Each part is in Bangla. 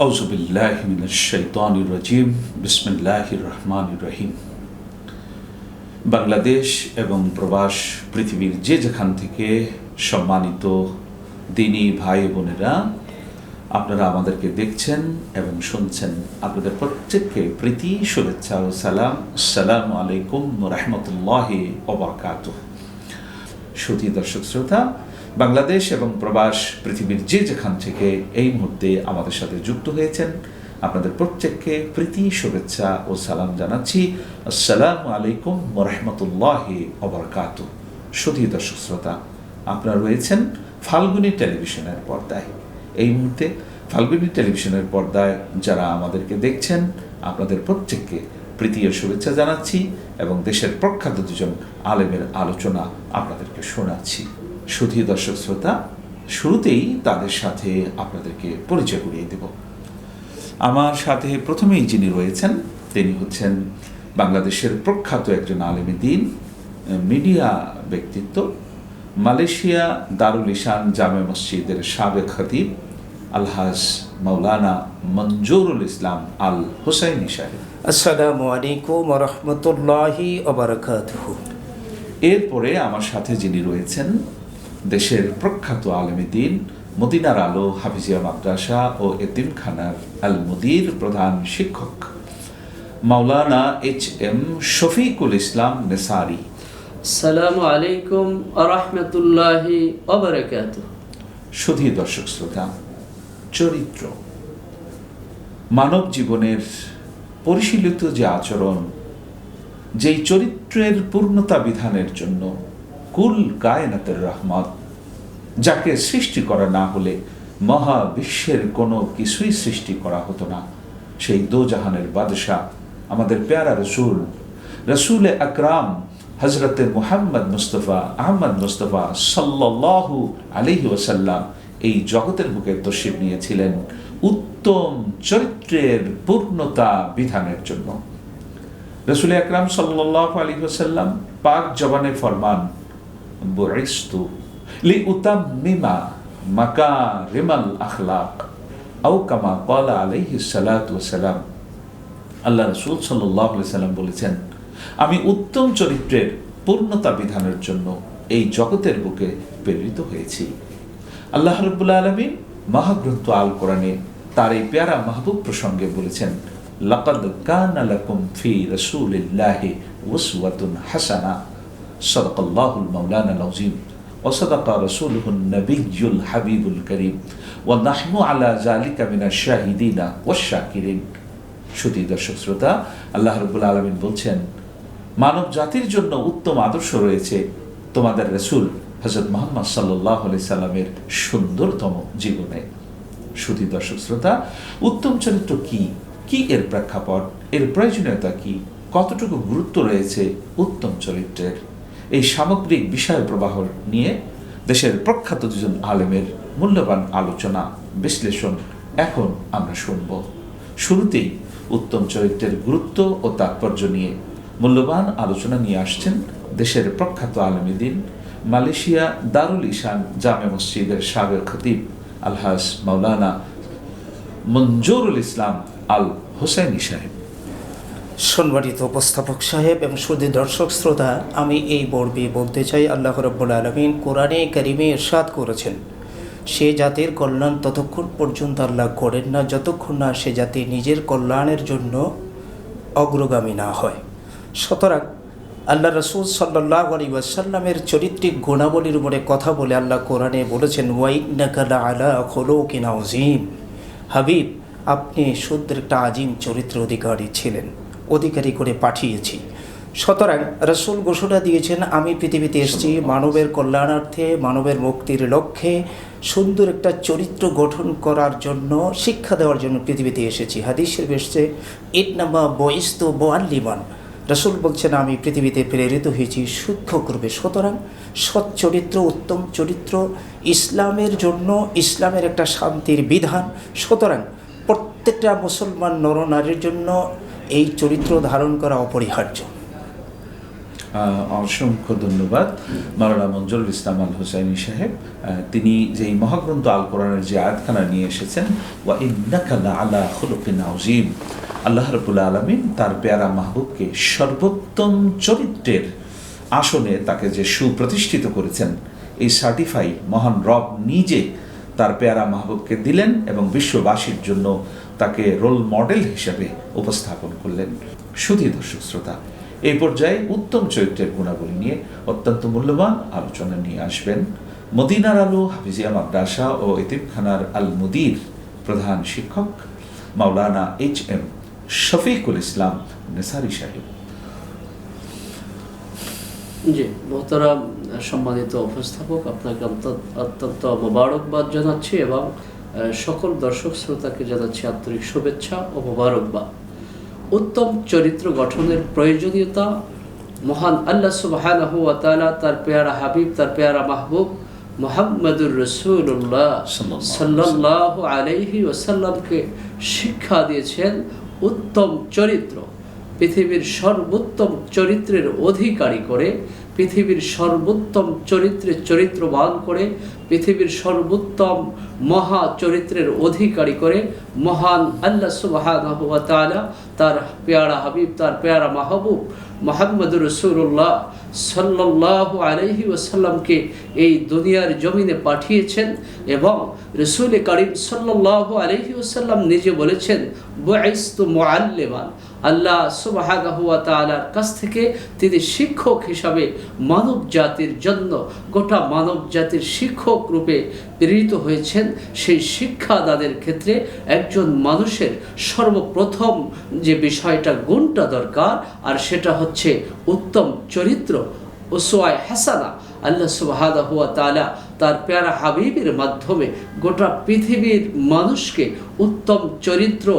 আউযু বিল্লাহি মিনাশ শাইতানির রাজিম। বিসমিল্লাহির রহমানির রহিম। বাংলাদেশ এবং প্রবাস পৃথিবীর যে যেখান থেকে সম্মানিত দিনী ভাই বোনেরা আপনারা আমাদেরকে দেখছেন এবং শুনছেন, আপনাদের প্রত্যেককে প্রীতি, শুভেচ্ছা ও সালাম। আসসালামু আলাইকুম ওয়া রাহমাতুল্লাহি ওয়া বারাকাতুহু। সুধী দর্শক শ্রোতা, বাংলাদেশ এবং প্রবাস পৃথিবীর যে যেখান থেকে এই মুহূর্তে আমাদের সাথে যুক্ত হয়েছেন, আপনাদের প্রত্যেককে প্রীতি, শুভেচ্ছা ও সালাম জানাচ্ছি। আসসালামু আলাইকুম ওয়া রাহমাতুল্লাহি ওয়া বারাকাতুহু। সুধী দর্শক শ্রোতা, আপনারা রয়েছেন ফাল্গুনী টেলিভিশনের পর্দায়। এই মুহূর্তে ফাল্গুনী টেলিভিশনের পর্দায় যারা আমাদেরকে দেখছেন, আপনাদের প্রত্যেককে প্রীতি ও শুভেচ্ছা জানাচ্ছি এবং দেশের প্রখ্যাত দুজন আলেমের আলোচনা আপনাদেরকে শোনাচ্ছি। সুধী দর্শক শ্রোতা, শুরুতেই তাদের সাথে আপনাদেরকে পরিচয় করিয়ে দেব। আমার সাথে প্রথমেই যিনি রয়েছেন তিনি হচ্ছেন বাংলাদেশের প্রখ্যাত একজন আলেমে দ্বীন, মিডিয়া ব্যক্তিত্ব, মালয়েশিয়া দারুল ইসান জামে মসজিদের সাবেক খতিব আলহাজ মাওলানা মঞ্জুরুল ইসলাম আল হুসাইনি সাহেব। আসসালামু আলাইকুম ওয়া রাহমাতুল্লাহি ওয়া বারাকাতুহু। এরপরে আমার সাথে যিনি রয়েছেন দেশের প্রখ্যাত আলেমে দ্বীন, মদিনার আলো হাফিজিয়া মাদ্রাসা ও এতিমখানার আল মুদির প্রধান শিক্ষক মাওলানা HM শফিকুল ইসলাম নেসারি। আসসালামু আলাইকুম ওয়া রাহমাতুল্লাহি ওয়া বারাকাতুহু। সুধী দর্শক শ্রোতা, চরিত্র মানব জীবনের পরিশীলিত যে আচরণ, যেই চরিত্রের পূর্ণতা বিধানের জন্য কুল কায়নাতের রহমত, যাকে সৃষ্টি করা না হলে মহাবিশ্বের কোনো কিছুই সৃষ্টি করা হতো না, সেই দোজাহানের বাদশাহ আমাদের প্যারা রসুল আকরাম হজরতে মুহাম্মদ মুস্তফা আহমদ মুস্তফা সাল্লাল্লাহু আলাইহি ওয়াসাল্লাম এই জগতের বুকে তশরিফ নিয়েছিলেন উত্তম চরিত্রের পূর্ণতা বিধানের জন্য। রসুল আকরাম সাল্লাল্লাহু আলাইহি ওয়াসাল্লাম পাক জবানে ফরমান, বুইস্তু লিউতাম্মিমা মাকারিমাল আখলাক আও কামা ক্বালা আলাইহিস সালাতু ওয়াস সালাম। আল্লাহ রাসূল সাল্লাল্লাহু আলাইহি ওয়াসাল্লাম বলেছেন, আমি উত্তম চরিত্রের পূর্ণতা বিধানের জন্য এই জগতের বুকে প্রেরিত হয়েছি। আল্লাহ রাব্বুল আলামিন মহাগ্রন্থ আল কোরআনে তার এই প্যারা মাহবুব প্রসঙ্গে বলেছেন, লাকাদ কানা লাকুম ফি রাসূলিল্লাহি উসওয়াতুন হাসানা। সাদাকাল্লাহুল মাওলানাল আযীম ওয়া সাদাকা রাসূলুহুন নবিয়্যুল হাবিবুল কারীম ওয়া নাহনু আলা যালিকা মিনাশ শাহিদিনা ওয়াশ শাকিরিন। সুধী দর্শক শ্রোতা, আল্লাহ রাব্বুল আলামিন বলছেন, মানব জাতির জন্য উত্তম আদর্শ রয়েছে তোমাদের রাসূল হযরত মুহাম্মদ সাল্লাল্লাহু আলাইহি সাল্লামের সুন্দরতম জীবনে। সুধী দর্শক শ্রোতা, উত্তম চরিত্র কি এর প্রেক্ষাপট, এর প্রয়োজনীয়তা কি, কতটুকু গুরুত্ব রয়েছে উত্তম চরিত্রের, এই সামগ্রিক বিষয় প্রবাহ নিয়ে দেশের প্রখ্যাত দুজন আলেমের মূল্যবান আলোচনা বিশ্লেষণ এখন আমরা শুনব। শুরুতেই উত্তম চরিত্রের গুরুত্ব ও তাৎপর্য নিয়ে মূল্যবান আলোচনা নিয়ে আসছেন দেশের প্রখ্যাত আলেমে দ্বীন, মালয়েশিয়া দারুল ইসান জামে মসজিদের সাবেক খতিব আলহাজ মাওলানা মঞ্জুরুল ইসলাম আল হুসাইনি সাহেব। সম্মানিত উপস্থাপক সাহেব এবং সুধী দর্শক শ্রোতা, আমি এই পর্বে বলতে চাই, আল্লাহ রাব্বুল আলামিন কোরআনে কারিমে ইরশাদ করেছেন, সে জাতির কল্যাণ ততক্ষণ পর্যন্ত আল্লাহ করেন না যতক্ষণ না সে জাতি নিজের কল্যাণের জন্য অগ্রগামী না হয়। সুতরাং আল্লাহ রাসূল সাল্লাল্লাহু আলাইহি ওয়াসাল্লামের চরিত্রিক গুণাবলীর উপরে কথা বলে আল্লাহ কোরআনে বলেছেন, ওয়া ইন্নাকা লাআলা খুলুকিন আযীম। হাবিব, আপনি শুদ্ধ একটা আজিম চরিত্র অধিকারী করে পাঠিয়েছি। সুতরাং রাসূল ঘোষণা দিয়েছেন, আমি পৃথিবীতে এসেছি মানবের কল্যাণার্থে, মানবের মুক্তির লক্ষ্যে সুন্দর একটা চরিত্র গঠন করার জন্য, শিক্ষা দেওয়ার জন্য পৃথিবীতে এসেছি। হাদিসের এসেছে, ইন্নামা বুইস্তু মুআল্লিমান। রাসূল বলছেন, আমি পৃথিবীতে প্রেরিত হয়েছি শিক্ষক রূপে। সুতরাং সৎ চরিত্র, উত্তম চরিত্র ইসলামের জন্য, ইসলামের একটা শান্তির বিধান। সুতরাং প্রত্যেকটা মুসলমান নরনারীর জন্য এই চরিত্র ধারণ করা অপরিহার্য। অসংখ্য ধন্যবাদ মাওলানা মঞ্জুরুল ইসলাম আল হুসাইনি সাহেব। তিনি যেই মহাগ্রন্থ আল কোরআনের যে আয়াতখানা নিয়ে এসেছেন, ওয়া ইন্নাকা লাআলা খুলুকিন আযীম, আল্লাহ রাব্বুল আলামিন তার পেয়ারা মাহবুবকে সর্বোত্তম চরিত্রের আসনে তাকে যে সুপ্রতিষ্ঠিত করেছেন, এই সার্টিফাই মহান রব নিজে তার পেয়ারা মাহবুবকে দিলেন এবং বিশ্ববাসীর জন্য তাকে রোল মডেল হিসেবে উপস্থাপন করলেন। শুধু দর্শক শ্রোতা, এই পর্যায়ে উত্তম চরিত্রের গুণাবলী নিয়ে অত্যন্ত মূল্যবান আলোচনা নিয়ে আসবেন মদিনার আলো হাফিজিয়া মাদ্রাসা ও এতিমখানার আল মুদির প্রধান শিক্ষক মাওলানা HM শফিকুল ইসলাম নেসারি সাহেব। জি মোহতারাম সম্মানিত উপস্থাপক, আপনাকে অত্যন্ত মোবারকবাদ জানাচ্ছি এবং সকল দর্শক শ্রোতাকে জানাচ্ছি আন্তরিক শুভেচ্ছা ও মোবারকবাদ। উত্তম চরিত্র গঠনের প্রয়োজনীয়তা মহান আল্লাহ সুবহানাহু ওয়া তাআলা তার পেয়ারা হাবিব, তার পেয়ারা মাহবুব মুহাম্মদুর রাসূলুল্লাহ সাল্লাল্লাহু আলাইহি ওয়াসাল্লামকে শিক্ষা দিয়েছেন উত্তম চরিত্র। পৃথিবীর সর্বোত্তম চরিত্রের অধিকারী করে, পৃথিবীর সর্বোত্তম চরিত্রের চরিত্রবান করে, পৃথিবীর সর্বোত্তম মহা চরিত্রের অধিকারী করে মহান আল্লাহ সুবহানাহু ওয়া তাআলা তার পেয়ারা হাবিব, তার পেয়ারা মাহবুব মুহাম্মদুর রাসূলুল্লাহ সাল্লাল্লাহু আলাইহি ওয়াসাল্লামকে এই দুনিয়ার জমিনে পাঠিয়েছেন এবং রাসূল কারীম সাল্লাল্লাহু আলাইহি ওয়াসাল্লাম নিজে বলেছেন, বুইস্তু মুআল্লিমান, আল্লাহ সুবহানাহু ওয়া তাআলার কাছ থেকে তিনি শিক্ষক হিসাবে মানব জাতির জন্য, গোটা মানব জাতির শিক্ষক রূপে প্রেরিত হয়েছেন। সেই শিক্ষাদানের ক্ষেত্রে একজন মানুষের সর্বপ্রথম যে বিষয়টা, গুণটা দরকার, আর সেটা হচ্ছে উত্তম চরিত্র, উসওয়ায়ে হাসানা। আল্লাহ সুবহানাহু ওয়া তাআলা তার পেয়ারা হাবিবের মাধ্যমে গোটা পৃথিবীর মানুষকে উত্তম চরিত্র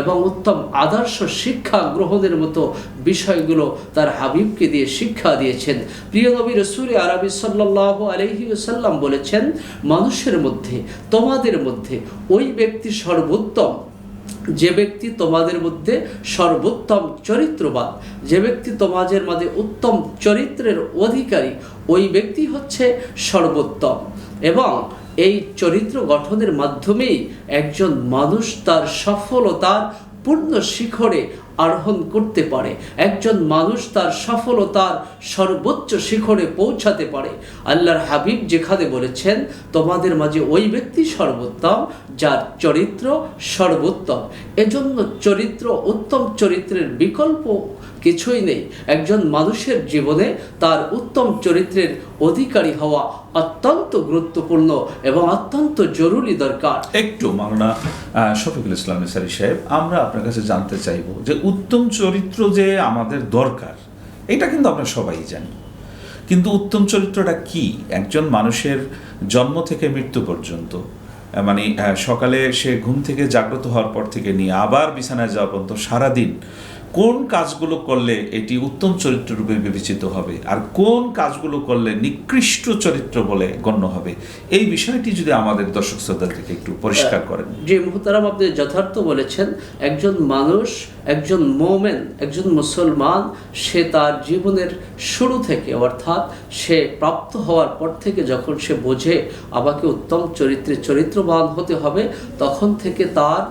এবং উত্তম আদর্শ শিক্ষা গ্রহণের মতো বিষয়গুলো তার হাবিবকে দিয়ে শিক্ষা দিয়েছেন। প্রিয় নবী রাসূল আরবি সাল্লাল্লাহু আলাইহি ওয়াসাল্লাম বলেছেন, মানুষের মধ্যে, তোমাদের মধ্যে ওই ব্যক্তি সর্বোত্তম যে ব্যক্তি তোমাদের মধ্যে সর্বোত্তম চরিত্রবান, যে ব্যক্তি তোমাদের মাঝে উত্তম চরিত্রের অধিকারী, ওই ব্যক্তি হচ্ছে সর্বোত্তম। এবং এই চরিত্র গঠনের মাধ্যমেই একজন মানুষ তার সফলতার পূর্ণ শিখরে আরোহণ করতে পারে, একজন মানুষ তার সফলতার সর্বোচ্চ শিখরে পৌঁছাতে পারে। আল্লাহর হাবিব যেখানে বলেছেন, তোমাদের মাঝে ওই ব্যক্তি সর্বোত্তম যার চরিত্র সর্বোত্তম। এজন্য চরিত্র, উত্তম চরিত্রের বিকল্প কিছুই নেই। একজন মানুষের জীবনে তার উত্তম চরিত্রের অধিকারী হওয়া অত্যন্ত গুরুত্বপূর্ণ এবং অত্যন্ত জরুরি দরকার। একটু মাওলানা শফিকুল ইসলাম নেসারি সাহেব, আমরা আপনার কাছে জানতে চাইব যে উত্তম চরিত্র যে আমাদের দরকার, এটা কিন্তু আমরা সবাই জানি, কিন্তু উত্তম চরিত্রটা কি? একজন মানুষের জন্ম থেকে মৃত্যু পর্যন্ত, মানে সকালে সে ঘুম থেকে জাগ্রত হওয়ার পর থেকে নিয়ে আবার বিছানায় যাওয়া পর্যন্ত সারাদিন কোন কাজগুলো করলে এটি উত্তম চরিত্র রূপে বিবেচিত হবে আর কোন কাজগুলো করলে নিকৃষ্ট চরিত্র বলে গণ্য হবে, এই বিষয়টি যদি আমাদের দর্শক শ্রোতাদেরকে একটু পরিষ্কার করেন। যে মুহতারাম আপনি যথার্থ বলেছেন, একজন মানুষ, একজন মুমিন, একজন মুসলমান, সে তার জীবনের শুরু থেকে, অর্থাৎ সে প্রাপ্ত হওয়ার পর থেকে যখন সে বোঝে আমাকে উত্তম চরিত্রবান হতে হবে, তখন থেকে তার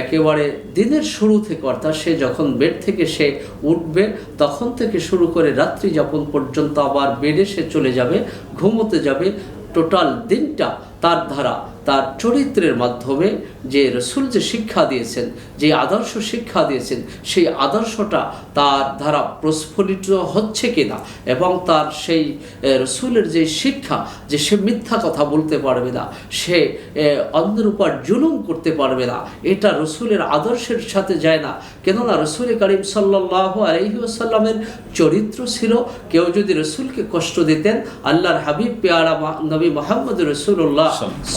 একেবারে দিনের শুরু থেকে, অর্থাৎ সে যখন বেড থেকে সে উঠবে তখন থেকে শুরু করে রাত্রি যাপন পর্যন্ত আবার বেডে সে চলে যাবে, ঘুমোতে যাবে, টোটাল দিনটা তার দ্বারা, তার চরিত্রের মাধ্যমে যে রসুল যে শিক্ষা দিয়েছেন, যে আদর্শ শিক্ষা দিয়েছেন, সেই আদর্শটা তার দ্বারা প্রস্ফুটিত হচ্ছে কিনা, এবং তার সেই রসুলের যে শিক্ষা, যে সে মিথ্যা কথা বলতে পারবে না, সে অন্যের উপর জুলুম করতে পারবে না, এটা রসুলের আদর্শের সাথে যায় না। কেননা রসুল করিম সাল্লাল্লাহু আলাইহি ওয়াসাল্লামের চরিত্র ছিল, কেউ যদি রসুলকে কষ্ট দিতেন, আল্লাহর হাবিব পেয়ারা নবী মুহাম্মদ রাসূলুল্লাহ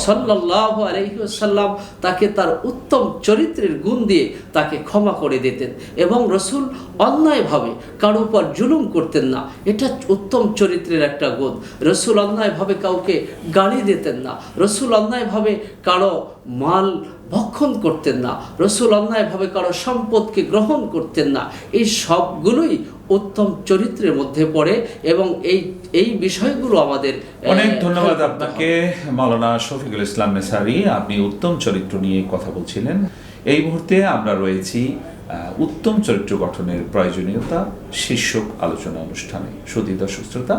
সাল্লাল্লাহু আলাইহি ওয়াসাল্লাম তাকে তার উত্তম চরিত্রের গুণ দিয়ে তাকে ক্ষমা করে দিতেন। এবং রসুল অন্যায়ভাবে কারো উপর জুলুম করতেন না, এটা উত্তম চরিত্রের একটা গুণ। রসুল অন্যায়ভাবে কাউকে গালি দিতেন না, রসুল অন্যায়ভাবে কারো মাল ভক্ষণ করতেন না, রসুল অন্যায়ভাবে কারো সম্পদকে গ্রহণ করতেন না। এই সবগুলোই উত্তম চরিত্রের মধ্যে পড়ে এবং এই বিষয়গুলো আমাদের অনেক ধন্যবাদ খেয়াল করতে আপনাকে হবে। মাওলানা শফিকুল ইসলাম নেসারি। আপনি উত্তম চরিত্র নিয়ে কথা বলছিলেন। এই মুহূর্তে আমরা রয়েছি উত্তম চরিত্র গঠনের প্রয়োজনীয়তা শীর্ষক আলোচনা অনুষ্ঠানে। সুধী দর্শক শ্রোতা,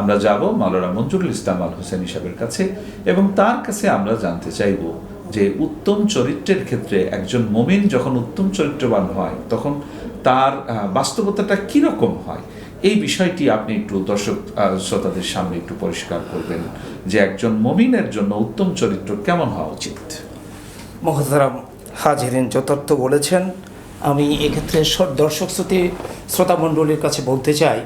আমরা যাব মাওলানা মঞ্জুরুল ইসলাম আল হোসেনী সাহেবের কাছে এবং তার কাছে আমরা জানতে চাইব যে উত্তম চরিত্রের ক্ষেত্রে একজন মুমিন যখন উত্তম চরিত্রবান হয় তখন তার বাস্তবতাটা কীরকম হয়, এই বিষয়টি আপনি একটু দর্শক শ্রোতাদের সামনে একটু পরিষ্কার করবেন যে একজন মুমিনের জন্য উত্তম চরিত্র কেমন হওয়া উচিত। মহতারাম হাজিরিন যথার্থ বলেছেন। আমি এক্ষেত্রে দর্শক শ্রোতামণ্ডলীর কাছে বলতে চাই,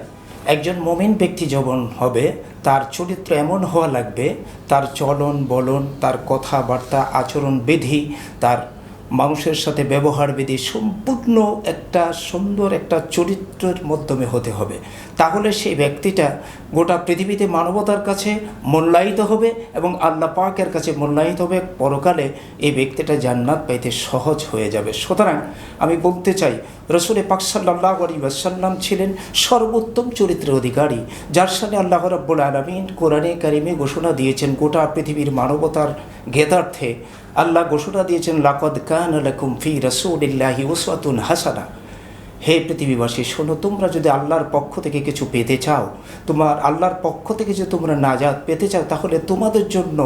একজন মুমিন ব্যক্তি যখন হবে তার চরিত্র এমন হওয়া লাগবে, তার চলন বলন, তার কথাবার্তা, আচরণবিধি, তার মানুষের সাথে ব্যবহার বিধি সম্পূর্ণ একটা সুন্দর একটা চরিত্রের মাধ্যমে হতে হবে। তাহলে সেই ব্যক্তিটা গোটা পৃথিবীতে মানবতার কাছে মূল্যায়িত হবে এবং আল্লাহ পাকের কাছে মূল্যায়িত হবে। পরকালে এই ব্যক্তিটা জান্নাত পাইতে সহজ হয়ে যাবে। সুতরাং আমি বলতে চাই, রসুল পাক সাল্লাল্লাহু আলাইহি ওয়াসাল্লাম ছিলেন সর্বোত্তম চরিত্রের অধিকারী, যার সাথে আল্লাহ রাব্বুল আলামিন কোরআনে কারিমে ঘোষণা দিয়েছেন গোটা পৃথিবীর মানবতার জ্ঞাতার্থে। আল্লাহ ঘোষণা দিয়েছেন, লাকাদ কানা লাকুম ফি রাসূলিল্লাহি উসওয়াতুন হাসানা। হে পৃথিবীবাসী শোনো, তোমরা যদি আল্লাহর পক্ষ থেকে কিছু পেতে চাও, তোমার আল্লাহর পক্ষ থেকে যদি তোমরা নাজাত পেতে চাও, তাহলে তোমাদের জন্য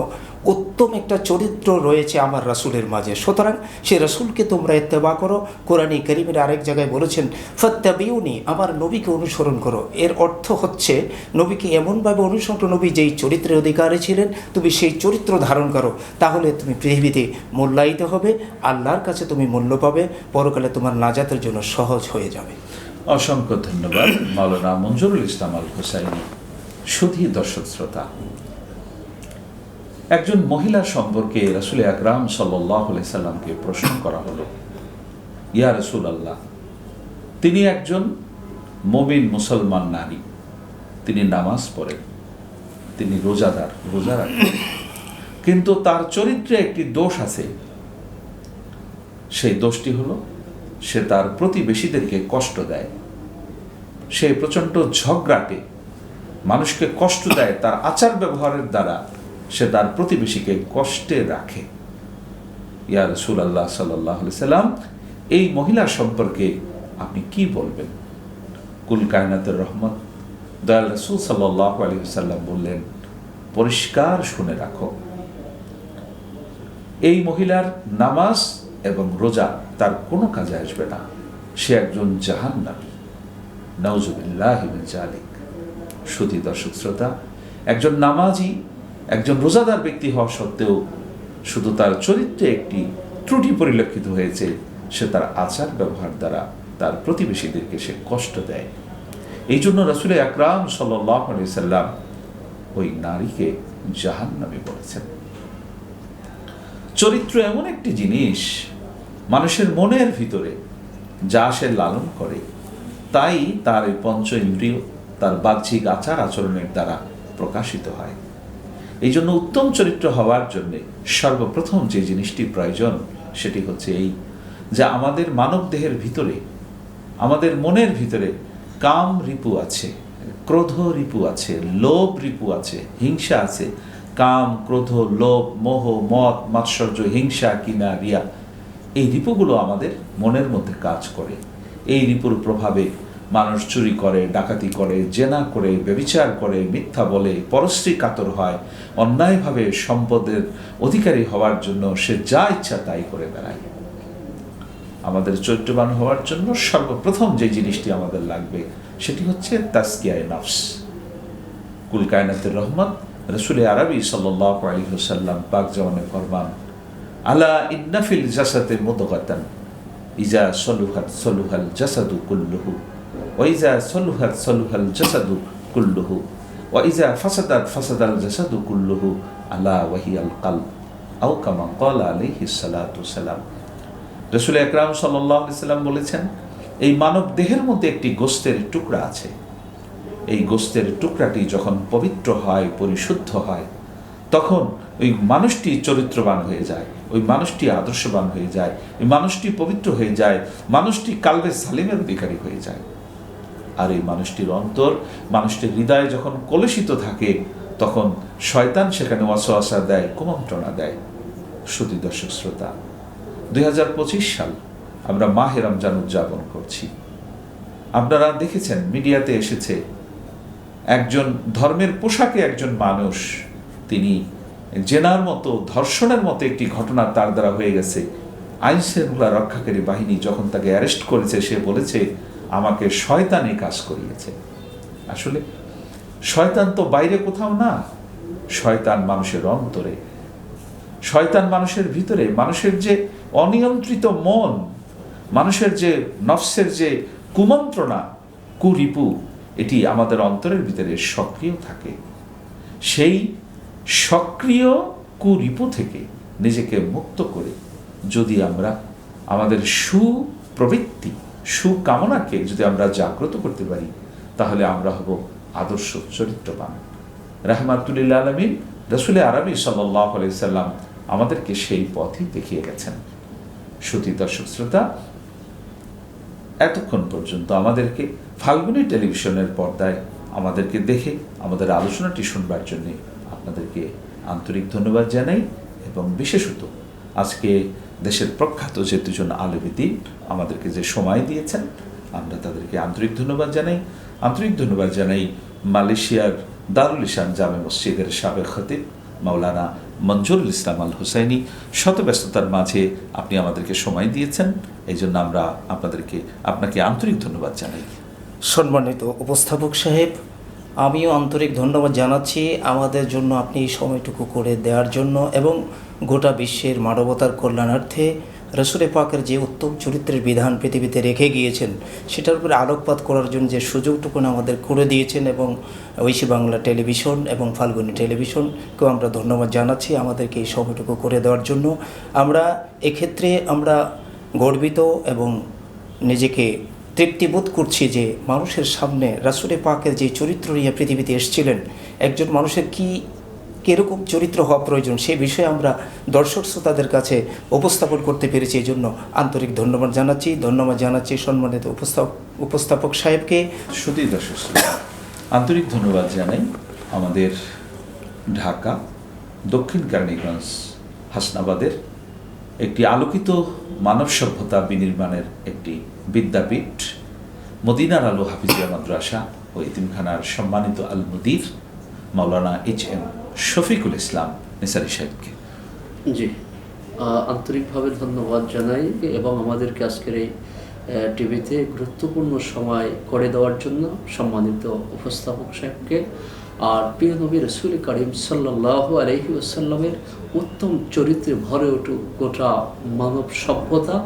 উত্তম একটা চরিত্র রয়েছে আমার রাসূলের মাঝে। সুতরাং সে রাসূলকে তোমরা ইত্তেবা করো। কোরআনে কারীমের আরেক জায়গায় বলেছেন, ফাত্তাবিউনি, আমার নবীকে অনুসরণ করো। এর অর্থ হচ্ছে নবীকে এমনভাবে অনুসরণ করো, নবী যেই চরিত্রের অধিকারী ছিলেন তুমি সেই চরিত্র ধারণ করো। তাহলে তুমি পৃথিবীতে মূল্যায়িত হবে, আল্লাহর কাছে তুমি মূল্য পাবে, পরকালে তোমার নাজাতের জন্য সহজ হয়ে যাবে। অসংখ্য ধন্যবাদ মাওলানা মঞ্জুরুল ইসলাম আল হোসাইনী। সুধী দর্শক শ্রোতা, একজন মহিলা সম্পর্কে রাসূল আকরাম সাল্লাল্লাহু আলাইহি সাল্লামকে প্রশ্ন করা হলো, ইয়া রাসূলুল্লাহ, তিনি একজন মুমিন মুসলমান নারী, তিনি নামাজ পড়েন, তিনি রোজাদার, রোজা রাখেন, কিন্তু তার চরিত্রে একটি দোষ আছে। সেই দোষটি হলো সে তার প্রতিবেশীদেরকে কষ্ট দেয়, সে প্রচণ্ড ঝগড়াটে, মানুষকে কষ্ট দেয়, তার আচার ব্যবহারের দ্বারা সে তার প্রতিবেশীকে কষ্টে রাখে। ইয়া রাসূলুল্লাহ সাল্লাল্লাহু আলাইহি সাল্লাম, এই মহিলা সম্পর্কে আপনি কি বলবেন? কুল কায়নাতের রহমত দয়াল রাসূল সাল্লাল্লাহু আলাইহি সাল্লাম বললেন, পরিষ্কার শুনে রাখো, এই মহিলার নামাজ এবং রোজা তার কোনো কাজে আসবে না, সে একজন জাহান্নামী। নাউজুবিল্লাহি মিন যালিক। সুধী দর্শক শ্রোতা, একজন নামাজি, একজন রোজাদার ব্যক্তি হওয়া সত্ত্বেও শুধু তার চরিত্রে একটি ত্রুটি পরিলক্ষিত হয়েছে, সে তার আচার ব্যবহার দ্বারা তার প্রতিবেশীদেরকে সে কষ্ট দেয়। এই জন্য রাসূল আকরাম সাল্লাল্লাহু আলাইহি সাল্লাম ওই নারীকে জাহান্নামী বলেছেন। চরিত্র এমন একটি জিনিস, মানুষের মনের ভিতরে যা সে লালন করে তাই তার এই পঞ্চ ইন্দ্রিয়, তার বাহ্যিক আচার আচরণের দ্বারা প্রকাশিত হয়। এই জন্য উত্তম চরিত্র হওয়ার জন্য সর্বপ্রথম যে জিনিসটি প্রয়োজন সেটি হচ্ছে এই, যে আমাদের মানব দেহের ভিতরে, আমাদের মনের ভিতরে কাম রিপু আছে, ক্রোধ রিপু আছে, লোভ রিপু আছে, হিংসা আছে। কাম, ক্রোধ, লোভ, মোহ, মদ, মাৎসর্য, হিংসা, কিনা, রিয়া, এই রিপুগুলো আমাদের মনের মধ্যে কাজ করে। এই রিপুর প্রভাবে মানুষ চুরি করে, ডাকাতি করে, জেনা করে, ব্যভিচার করে, মিথ্যা বলে, পরশ্রী কাতর হয়, অন্যায়ভাবে সম্পদের অধিকারী হওয়ার জন্য সে যা ইচ্ছা তাই করে বেড়ায়। আমাদের চরিত্রবান হওয়ার জন্য সর্বপ্রথম যে জিনিসটি আমাদের লাগবে সেটি হচ্ছে তাজকিয়ায়ে নফস। কুল কায়নাতের রহমত রাসূল আরবি সাল্লাল্লাহু আলাইহি ওয়াসাল্লাম পাক জামানে ফরমান, আলা ইন্না ফিল জাসাদি মুদগাতান ইজা সলুহাত সলুহাল জাসাদু কুল্লুহু ওয়া ইজা সলুহাত সলুহাল জাসাদু কুল্লুহু ওয়া ইজা ফাসাদাত ফাসাদাল জাসাদু কুল্লুহু আলা ওয়াহিয়াল কলব আও কামা ক্বালা আলাইহিস সালাতু ওয়াসসালাম। রাসূল আকরাম সাল্লাল্লাহু আলাইহি সাল্লাম বলেছেন, এই মানব দেহের মধ্যে একটি গোশতের টুকরা আছে, এই গোশতের টুকরাটি যখন পবিত্র হয়, পরিশুদ্ধ হয়, তখন ওই মানুষটি চরিত্রবান হয়ে যায়, ওই মানুষটি আদর্শবান হয়ে যায়, ওই মানুষটি পবিত্র হয়ে যায়, মানুষটি কালবে সালিমের অধিকারী হয়ে যায়। আর এই মানুষটির অন্তর, মানুষটির হৃদয়ে যখন কলুষিত থাকে, তখন শয়তান সেখানে ওয়াসওয়াসা দেয়, কুমন্ত্রণা দেয়। শুধু দর্শক শ্রোতা, 2025 সাল আমরা মাহে রমজান উদযাপন করছি। আপনারা দেখেছেন, মিডিয়াতে এসেছে, একজন ধর্মের পোশাকে একজন মানুষ, তিনি জেনার মতো, ধর্ষণের মতো একটি ঘটনা তার দ্বারা হয়ে গেছে। আইন শৃঙ্খলা রক্ষাকারী বাহিনী যখন তাকে অ্যারেস্ট করেছে, সে বলেছে আমাকে শয়তানি কাজ করিয়েছে। আসলে শয়তান তো বাইরে কোথাও না, শয়তান মানুষের অন্তরে, শয়তান মানুষের ভিতরে। মানুষের যে অনিয়ন্ত্রিত মন, মানুষের যে নফসের যে কুমন্ত্রণা, কুরিপু, এটি আমাদের অন্তরের ভিতরে সক্রিয় থাকে। সেই সক্রিয় কুরিপু থেকে নিজেকে মুক্ত করে যদি আমরা আমাদের সুপ্রবৃত্তি, সুকামনাকে যদি আমরা জাগ্রত করতে পারি, তাহলে আমরা হব আদর্শ চরিত্রবান। রাহমাতুল্লিল আলামিন রাসূল আরবি সাল্লাল্লাহু আলাইহি সাল্লাম আমাদেরকে সেই পথই দেখিয়ে গেছেন। শ্রোতা দর্শক শ্রোতা, এতক্ষণ পর্যন্ত আমাদেরকে ফাল্গুনী টেলিভিশনের পর্দায় আমাদেরকে দেখে আমাদের আলোচনাটি শুনবার জন্য আপনাদেরকে আন্তরিক ধন্যবাদ জানাই। এবং বিশেষত আজকে দেশের প্রখ্যাত যে দুজন আলেমে দ্বীন আমাদেরকে যে সময় দিয়েছেন, আমরা তাদেরকে আন্তরিক ধন্যবাদ জানাই। আন্তরিক ধন্যবাদ জানাই মালয়েশিয়ার দারুল ইসান জামে মসজিদের সাবেক খতিব মাওলানা মঞ্জুরুল ইসলাম আল হুসাইনি। শত ব্যস্ততার মাঝে আপনি আমাদেরকে সময় দিয়েছেন, এই জন্য আমরা আপনাকে আন্তরিক ধন্যবাদ জানাই। সম্মানিত উপস্থাপক সাহেব, আমিও আন্তরিক ধন্যবাদ জানাচ্ছি আমাদের জন্য আপনি এই সময়টুকু করে দেওয়ার জন্য, এবং গোটা বিশ্বের মানবতার কল্যাণার্থে রসুল পাকের যে উত্তম চরিত্রের বিধান পৃথিবীতে রেখে গিয়েছেন, সেটার উপরে আলোকপাত করার জন্য যে সুযোগটুকু আমাদের করে দিয়েছেন, এবং ঐশী বাংলা টেলিভিশন এবং ফাল্গুনী টেলিভিশনকেও আমরা ধন্যবাদ জানাচ্ছি আমাদেরকে এই সময়টুকু করে দেওয়ার জন্য। আমরা এক্ষেত্রে আমরা গর্বিত এবং নিজেকে তৃপ্তিবোধ করছি যে মানুষের সামনে রাসূল পাকের যে চরিত্র নিয়ে পৃথিবীতে এসেছিলেন, একজন মানুষের কীরকম চরিত্র হওয়া প্রয়োজন সে বিষয়ে আমরা দর্শক শ্রোতাদের কাছে উপস্থাপন করতে পেরেছি। এই জন্য আন্তরিক ধন্যবাদ জানাচ্ছি সম্মানিত উপস্থাপক সাহেবকে। শুধু দর্শক শ্রোতা, আন্তরিক ধন্যবাদ জানাই আমাদের ঢাকা দক্ষিণ কেরানীগঞ্জ হাসনাবাদের একটি আলোকিত মানব সভ্যতা বিনির্মাণের একটি বিদ্যাপীঠ মদিনার আলো হাফিজিয়া মাদ্রাসা ও এতিমখানার সম্মানিত আল মুদির মাওলানা HM শফিকুল ইসলাম নিসারী সাহেবকে। জি, আন্তরিকভাবে ধন্যবাদ জানাই এবং আমাদেরকে আজকের এই টিভিতে গুরুত্বপূর্ণ সময় করে দেওয়ার জন্য সম্মানিত উপস্থাপক সাহেবকে। আর প্রিয় নবী রসুল করিম সাল্লাল্লাহু আলাইহি ওয়াসাল্লামের উত্তম চরিত্রে ভরে উঠুক গোটা মানব সভ্যতা,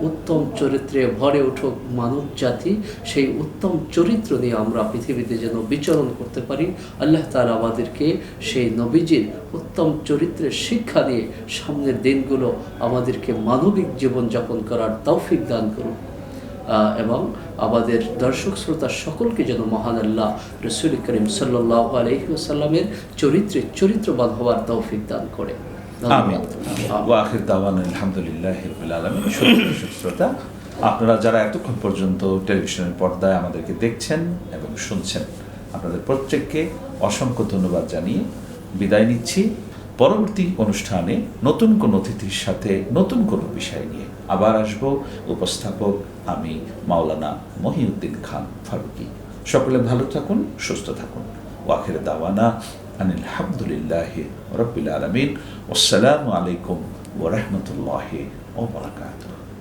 উত্তম চরিত্রে ভরে উঠুক মানব জাতি। সেই উত্তম চরিত্র নিয়ে আমরা পৃথিবীতে যেন বিচরণ করতে পারি। আল্লাহ তাআলা আমাদেরকে সেই নবীজির উত্তম চরিত্রের শিক্ষা দিয়ে সামনের দিনগুলো আমাদেরকে মানবিক জীবনযাপন করার তৌফিক দান করুন, এবং আমাদের দর্শক শ্রোতা সকলকে যেন মহান আল্লাহ রসুল করিম সাল্লাল্লাহু আলাইহি ওয়াসাল্লামের চরিত্রবান হওয়ার তৌফিক দান করে। আমিন। ওয়া আখির দাওয়ানা আলহামদুলিল্লাহি রাব্বিল আলামিন। দর্শক শ্রোতা, আপনারা যারা এতক্ষণ পর্যন্ত টেলিভিশনের পর্দায় আমাদেরকে দেখছেন এবং শুনছেন, আপনাদের প্রত্যেককে অসংখ্য ধন্যবাদ জানিয়ে বিদায় নিচ্ছি। পরবর্তী অনুষ্ঠানে নতুন কোনো অতিথির সাথে নতুন কোনো বিষয় নিয়ে আবার আসব। উপস্থাপক আমি মাওলানা মহিউদ্দিন খান ফারুকী। সকলে ভালো থাকুন, সুস্থ থাকুন। ওয়াখির দাওয়ানা আনিল হামদুলিল্লাহি রাব্বিল আলামিন। আসসালামু আলাইকুম ওয়া রাহমাতুল্লাহি ওয়া বারাকাতুহু।